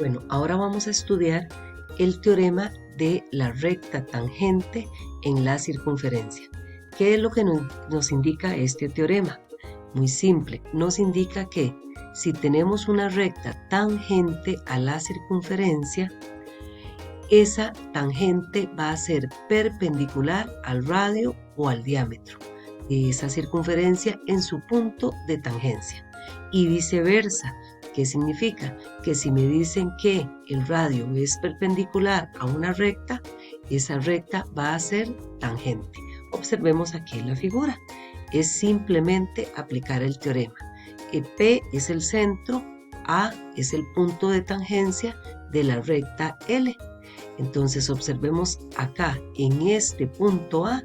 Bueno, ahora vamos a estudiar el teorema de la recta tangente en la circunferencia. ¿Qué es lo que nos indica este teorema? Muy simple, nos indica que si tenemos una recta tangente a la circunferencia, esa tangente va a ser perpendicular al radio o al diámetro de esa circunferencia en su punto de tangencia. Y viceversa. ¿Qué significa? Que si me dicen que el radio es perpendicular a una recta, esa recta va a ser tangente. Observemos aquí la figura. Es simplemente aplicar el teorema. P es el centro, A es el punto de tangencia de la recta L. Entonces observemos acá, en este punto A,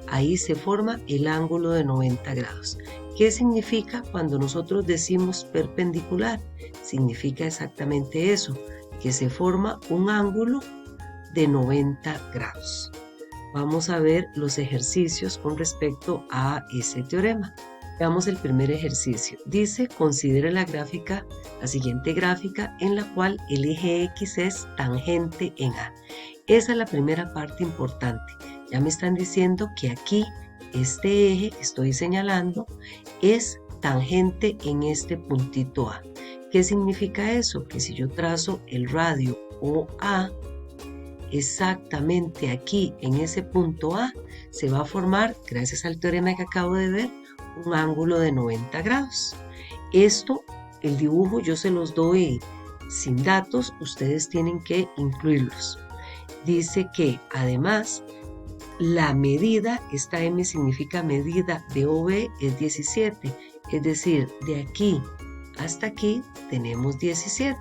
ahí se forma el ángulo de 90 grados. ¿Qué significa cuando nosotros decimos perpendicular? Significa exactamente eso, que se forma un ángulo de 90 grados. Vamos a ver los ejercicios con respecto a ese teorema. Veamos el primer ejercicio. Dice, considere la siguiente gráfica en la cual el eje X es tangente en A. Esa es la primera parte importante. Ya me están diciendo que aquí este eje que estoy señalando es tangente en este puntito A. ¿Qué significa eso? Que si yo trazo el radio OA, exactamente aquí en ese punto A se va a formar, gracias al teorema que acabo de ver, un ángulo de 90 grados. Esto, el dibujo yo se los doy sin datos, ustedes tienen que incluirlos. Dice que además la medida, esta M significa medida de OB es 17, es decir, de aquí hasta aquí tenemos 17.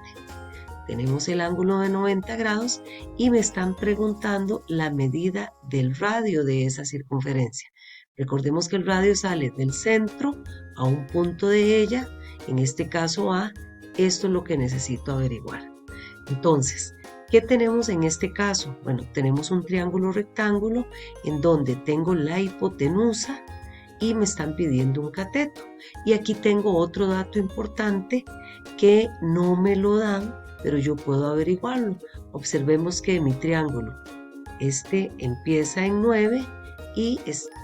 Tenemos el ángulo de 90 grados y me están preguntando la medida del radio de esa circunferencia. Recordemos que el radio sale del centro a un punto de ella, en este caso A. Esto es lo que necesito averiguar. Entonces, ¿qué tenemos en este caso? Bueno, tenemos un triángulo rectángulo en donde tengo la hipotenusa y me están pidiendo un cateto. Y aquí tengo otro dato importante que no me lo dan, pero yo puedo averiguarlo. Observemos que mi triángulo, empieza en 9 y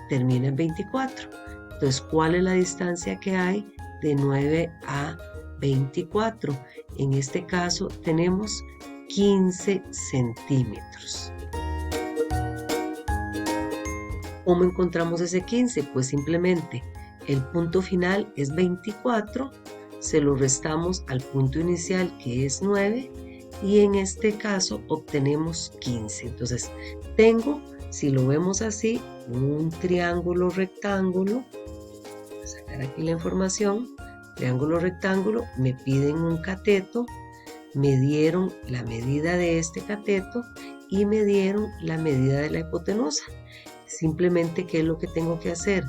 termina en 24. Entonces, ¿cuál es la distancia que hay de 9 a 24? En este caso tenemos 15 centímetros. ¿Cómo encontramos ese 15? Pues simplemente el punto final es 24, se lo restamos al punto inicial que es 9 y en este caso obtenemos 15. Entonces tengo, si lo vemos así, un triángulo rectángulo. Voy a sacar aquí la información. Triángulo rectángulo, me piden un cateto, me dieron la medida de este cateto y me dieron la medida de la hipotenusa. Simplemente, ¿qué es lo que tengo que hacer?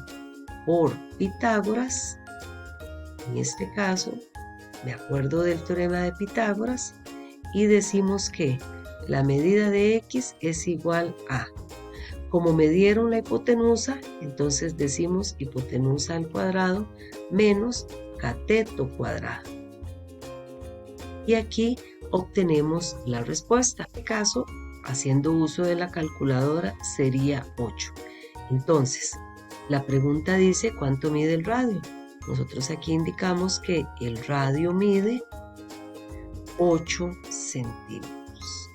Por Pitágoras, en este caso, me acuerdo del teorema de Pitágoras y decimos que la medida de X es igual a, como me dieron la hipotenusa, entonces decimos hipotenusa al cuadrado menos cateto cuadrado. Y aquí obtenemos la respuesta. En este caso, haciendo uso de la calculadora, sería 8. Entonces, la pregunta dice, ¿cuánto mide el radio? Nosotros aquí indicamos que el radio mide 8 centímetros.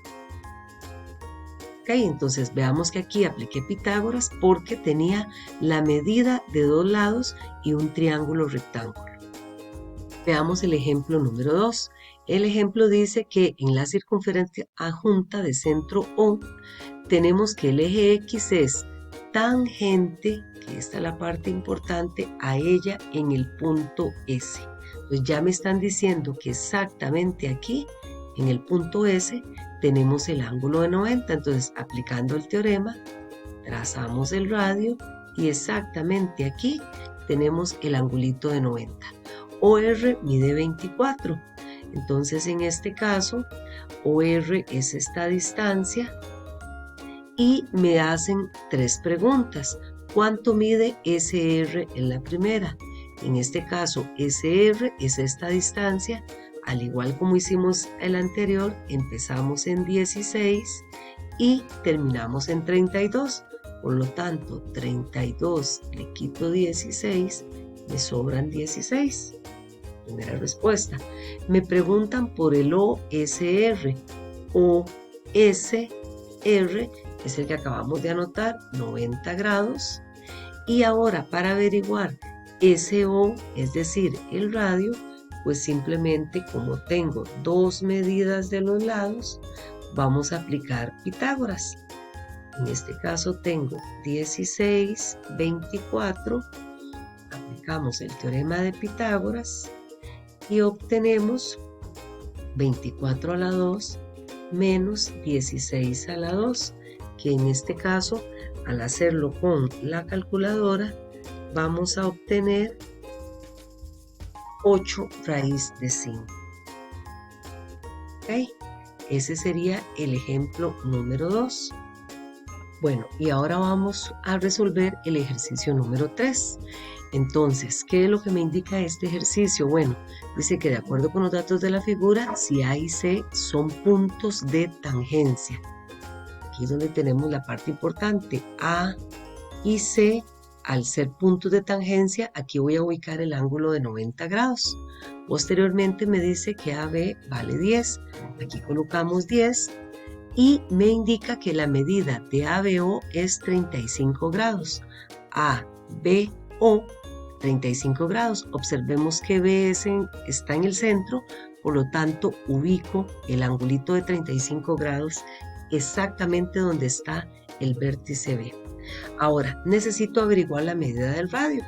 Ok, entonces veamos que aquí apliqué Pitágoras porque tenía la medida de dos lados y un triángulo rectángulo. Veamos el ejemplo número 2. El ejemplo dice que en la circunferencia adjunta de centro O tenemos que el eje X es tangente, que esta es la parte importante, a ella en el punto S. Pues ya me están diciendo que exactamente aquí, en el punto S, tenemos el ángulo de 90. Entonces, aplicando el teorema, trazamos el radio y exactamente aquí tenemos el angulito de 90. OR mide 24. Entonces, en este caso, OR es esta distancia y me hacen 3 preguntas. ¿Cuánto mide SR en la primera? En este caso, SR es esta distancia. al igual como hicimos el anterior, empezamos en 16 y terminamos en 32. Por lo tanto, 32 le quito 16, me sobran 16. Primera respuesta. Me preguntan por el OSR. OSR es el que acabamos de anotar, 90 grados. Y ahora para averiguar SO, es decir, el radio, pues simplemente como tengo dos medidas de los lados, vamos a aplicar Pitágoras. En este caso tengo 16, 24, aplicamos el teorema de Pitágoras y obtenemos 24 a la 2 menos 16 a la 2, que en este caso, al hacerlo con la calculadora, vamos a obtener 8 raíz de 5. ¿Ok? Ese sería el ejemplo número 2. Bueno, y ahora vamos a resolver el ejercicio número 3. Entonces, ¿qué es lo que me indica este ejercicio? Bueno, dice que de acuerdo con los datos de la figura, si A y C son puntos de tangencia. Aquí es donde tenemos la parte importante. A y C, al ser puntos de tangencia, aquí voy a ubicar el ángulo de 90 grados. Posteriormente me dice que AB vale 10. Aquí colocamos 10. Y me indica que la medida de ABO es 35 grados. ABO, 35 grados. Observemos que BS está en el centro, por lo tanto ubico el angulito de 35 grados exactamente donde está el vértice B. Ahora, necesito averiguar la medida del radio,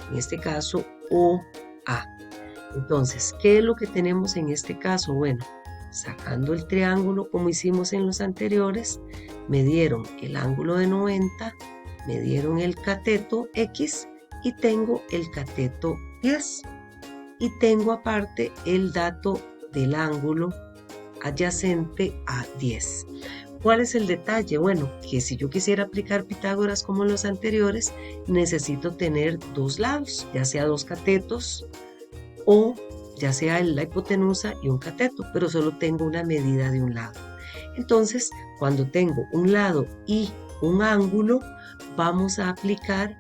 en este caso OA. Entonces, ¿qué es lo que tenemos en este caso? Bueno, sacando el triángulo como hicimos en los anteriores, me dieron el ángulo de 90, me dieron el cateto X y tengo el cateto 10. Y tengo aparte el dato del ángulo adyacente a 10. ¿Cuál es el detalle? Bueno, que si yo quisiera aplicar Pitágoras como en los anteriores, necesito tener dos lados, ya sea dos catetos o ya sea la hipotenusa y un cateto, pero solo tengo una medida de un lado. Entonces, cuando tengo un lado y un ángulo, vamos a aplicar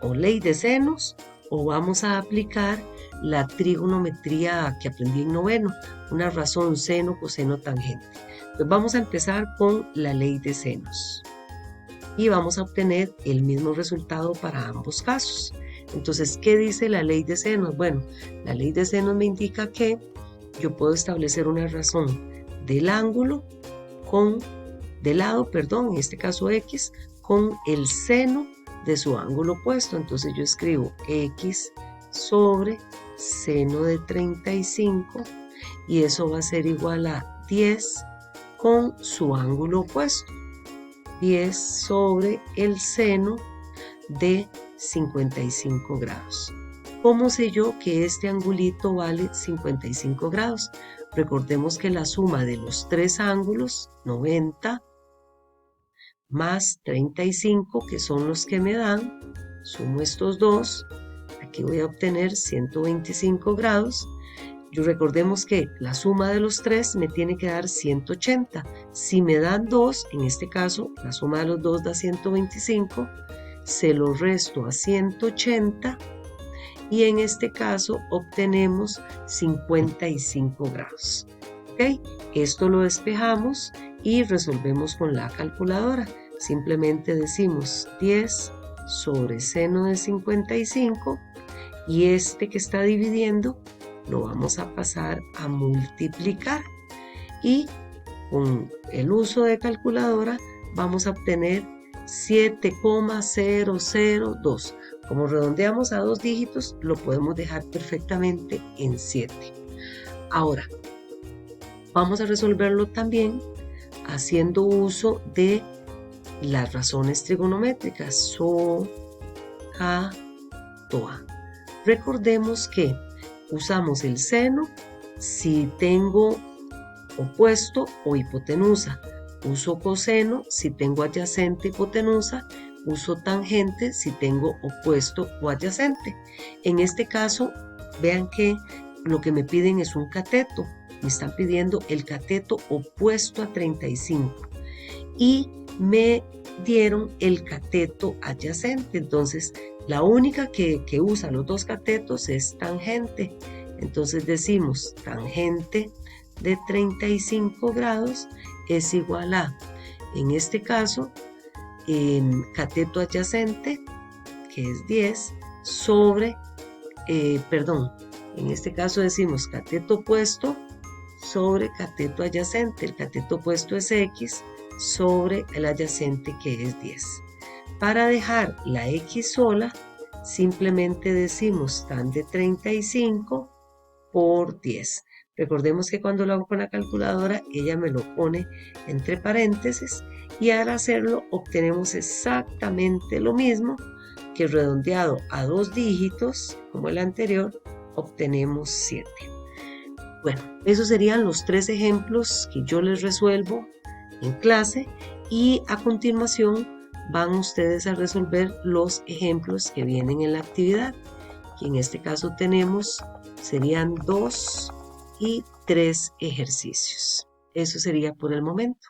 o ley de senos o vamos a aplicar la trigonometría que aprendí en noveno, una razón seno, coseno, tangente. Entonces vamos a empezar con la ley de senos y vamos a obtener el mismo resultado para ambos casos. Entonces, ¿qué dice la ley de senos? Bueno, la ley de senos me indica que yo puedo establecer una razón del ángulo del lado, en este caso X, con el seno de su ángulo opuesto. Entonces yo escribo X sobre seno de 35 y eso va a ser igual a 10 con su ángulo opuesto. 10 sobre el seno de 55 grados. ¿Cómo sé yo que este angulito vale 55 grados? Recordemos que la suma de los tres ángulos, 90 más 35, que son los que me dan, sumo estos dos, aquí voy a obtener 125 grados. Recordemos que la suma de los tres me tiene que dar 180. Si me dan 2, en este caso la suma de los dos da 125, se lo resto a 180 y en este caso obtenemos 55 grados. ¿Okay? Esto lo despejamos y resolvemos con la calculadora. Simplemente decimos 10 sobre seno de 55 y este que está dividiendo lo vamos a pasar a multiplicar y con el uso de calculadora vamos a obtener 7,002. Como redondeamos a dos dígitos, lo podemos dejar perfectamente en 7. Ahora, vamos a resolverlo también haciendo uso de las razones trigonométricas. So, ja, toa. Recordemos que usamos el seno si tengo opuesto o hipotenusa. Uso coseno si tengo adyacente hipotenusa. Uso tangente si tengo opuesto o adyacente. En este caso, vean que lo que me piden es un cateto. Me están pidiendo el cateto opuesto a 35 y me dieron el cateto adyacente. Entonces, la única que usa los dos catetos es tangente. Entonces decimos tangente de 35 grados es igual a, en este caso, cateto adyacente, que es 10, sobre, en este caso decimos cateto opuesto sobre cateto adyacente. El cateto opuesto es X sobre el adyacente, que es 10. Para dejar la X sola, simplemente decimos tan de 35 por 10. Recordemos que cuando lo hago con la calculadora, ella me lo pone entre paréntesis y al hacerlo obtenemos exactamente lo mismo que redondeado a 2 dígitos, como el anterior, obtenemos 7. Bueno, esos serían los 3 ejemplos que yo les resuelvo en clase y a continuación van ustedes a resolver los ejemplos que vienen en la actividad, que en este caso serían 2 y 3 ejercicios. Eso sería por el momento.